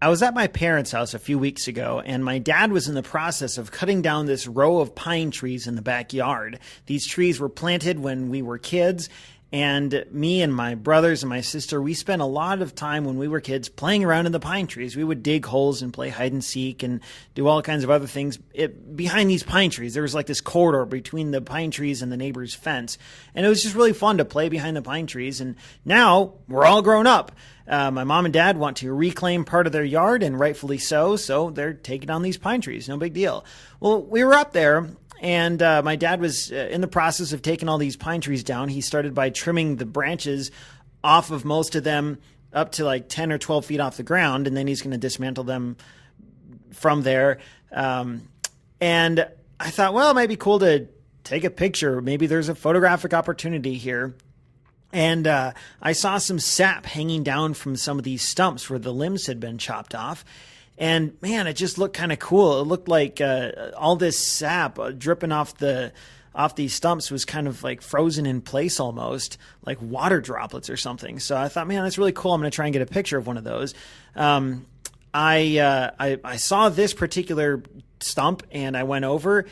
I was at my parents' house a few weeks ago, and my dad was in the process of cutting down this row of pine trees in the backyard. These trees were planted when we were kids, and me and my brothers and my sister, we spent a lot of time when we were kids playing around in the pine trees. We would dig holes and play hide and seek and do all kinds of other things behind these pine trees. There was like this corridor between the pine trees and the neighbor's fence. And it was just really fun to play behind the pine trees. And now we're all grown up. My mom and dad want to reclaim part of their yard, and rightfully so. So they're taking down these pine trees. No big deal. Well, we were up there. And my dad was in the process of taking all these pine trees down. He started by trimming the branches off of most of them up to like 10 or 12 feet off the ground, and then he's going to dismantle them from there. And I thought, well, it might be cool to take a picture. Maybe there's a photographic opportunity here. And I saw some sap hanging down from some of these stumps where the limbs had been chopped off. And man, it just looked kind of cool. It looked like all this sap dripping off these stumps was kind of like frozen in place, almost like water droplets or something. So I thought, man, that's really cool. I'm going to try and get a picture of one of those. I saw this particular stump, and I went over,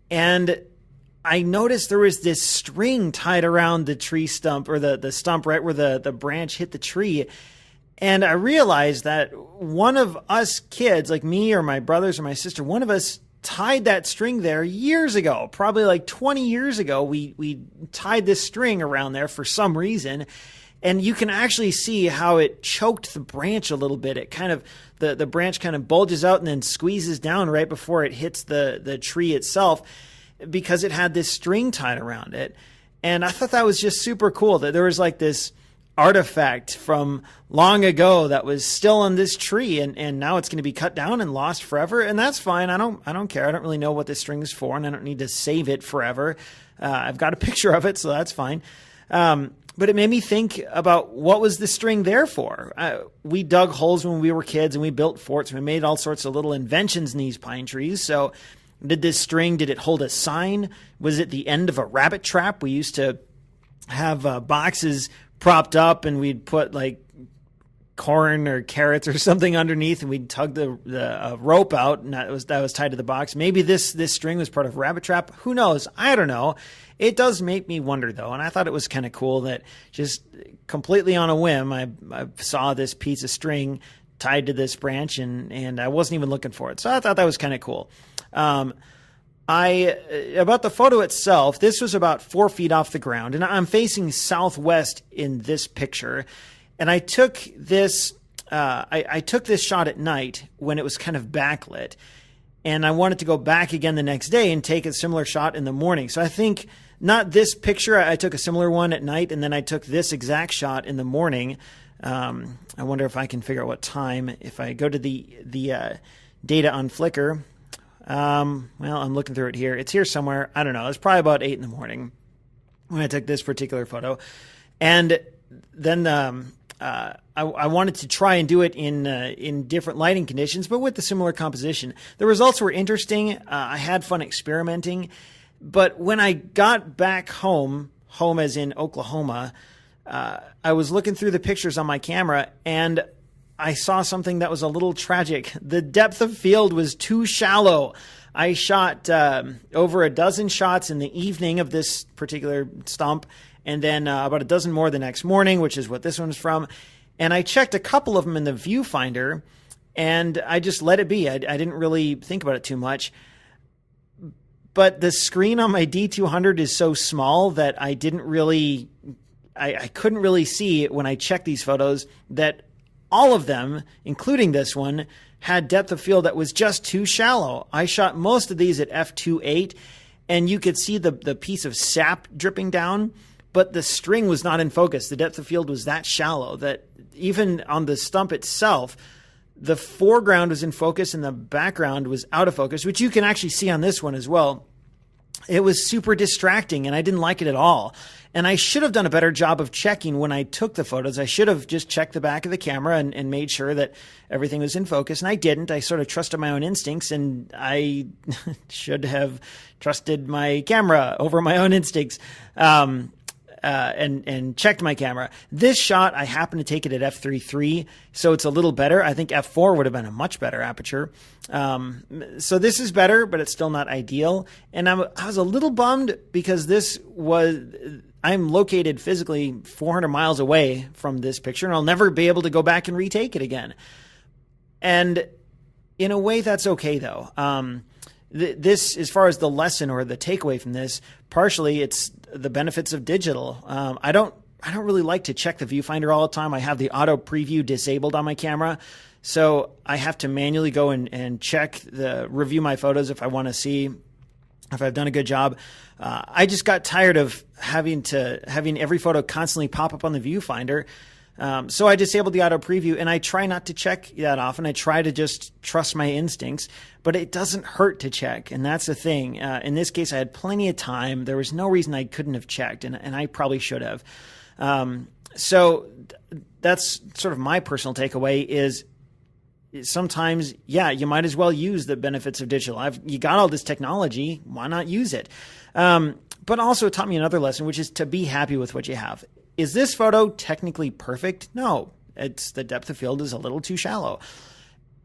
and I noticed there was this string tied around the tree stump, or the stump right where the branch hit the tree. And I realized that one of us kids, like me or my brothers or my sister, one of us tied that string there years ago, probably like 20 years ago. We tied this string around there for some reason. And you can actually see how it choked the branch a little bit. It kind of, the branch kind of bulges out and then squeezes down right before it hits the tree itself, because it had this string tied around it. And I thought that was just super cool that there was like this artifact from long ago that was still on this tree, and now it's going to be cut down and lost forever. And that's fine. I don't care. I don't really know what this string is for, and I don't need to save it forever. I've got a picture of it, so that's fine. But it made me think about, what was the string there for? We dug holes when we were kids, and we built forts, and we made all sorts of little inventions in these pine trees. So did this string, did it hold a sign? Was it the end of a rabbit trap? We used to have boxes propped up, and we'd put like corn or carrots or something underneath, and we'd tug the rope out, and that was tied to the box. Maybe this string was part of a rabbit trap. Who knows? I don't know. It does make me wonder, though, and I thought it was kind of cool that just completely on a whim, I saw this piece of string tied to this branch, and I wasn't even looking for it. So I thought that was kind of cool. About the photo itself, this was about 4 feet off the ground, and I'm facing southwest in this picture. And I took this, I took this shot at night when it was kind of backlit, and I wanted to go back again the next day and take a similar shot in the morning. So I think not this picture, I took a similar one at night, and then I took this exact shot in the morning. I wonder if I can figure out what time. If I go to the data on Flickr. Well, I'm looking through it here. It's here somewhere. I don't know. It's probably about 8 in the morning when I took this particular photo. And then I wanted to try and do it in different lighting conditions, but with a similar composition. The results were interesting. I had fun experimenting. But when I got back home as in Oklahoma, I was looking through the pictures on my camera, and I saw something that was a little tragic. The depth of field was too shallow. I shot over a dozen shots in the evening of this particular stump, and then about a dozen more the next morning, which is what this one's from. And I checked a couple of them in the viewfinder, and I just let it be. I didn't really think about it too much. But the screen on my D200 is so small that I couldn't really see when I checked these photos that all of them, including this one, had depth of field that was just too shallow. I shot most of these at f2.8, and you could see the piece of sap dripping down, but the string was not in focus. The depth of field was that shallow that even on the stump itself, the foreground was in focus and the background was out of focus, which you can actually see on this one as well. It was super distracting, and I didn't like it at all. And I should have done a better job of checking when I took the photos. I should have just checked the back of the camera and made sure that everything was in focus. And I didn't. I sort of trusted my own instincts, and I should have trusted my camera over my own instincts. and checked my camera. This shot, I happened to take it at f3.3, so it's a little better. I think f4 would have been a much better aperture. So this is better, but it's still not ideal. And I was a little bummed because I'm located physically 400 miles away from this picture, and I'll never be able to go back and retake it again. And in a way, that's okay, though. This, as far as the lesson or the takeaway from this, partially it's the benefits of digital. I don't really like to check the viewfinder all the time. I have the auto preview disabled on my camera, so I have to manually go and review my photos if I want to see if I've done a good job. I just got tired of having every photo constantly pop up on the viewfinder. So I disabled the auto preview, and I try not to check that often. I try to just trust my instincts, but it doesn't hurt to check. And that's the thing. In this case, I had plenty of time. There was no reason I couldn't have checked, and I probably should have. So that's sort of my personal takeaway is sometimes, yeah, you might as well use the benefits of digital. You got all this technology. Why not use it? But also it taught me another lesson, which is to be happy with what you have. Is this photo technically perfect? No, the depth of field is a little too shallow.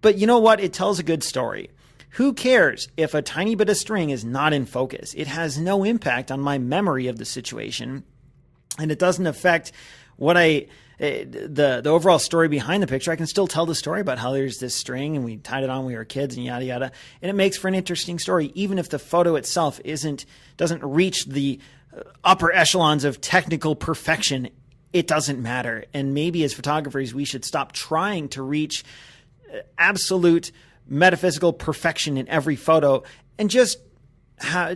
But you know what? It tells a good story. Who cares if a tiny bit of string is not in focus? It has no impact on my memory of the situation, and it doesn't affect the overall story behind the picture. I can still tell the story about how there's this string and we tied it on when we were kids and yada yada, and it makes for an interesting story, even if the photo itself doesn't reach the upper echelons of technical perfection. It doesn't matter. And maybe as photographers, we should stop trying to reach absolute metaphysical perfection in every photo and just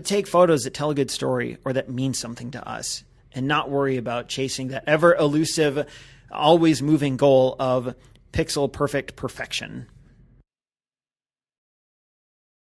take photos that tell a good story or that mean something to us, and not worry about chasing that ever elusive, always moving goal of pixel perfect perfection.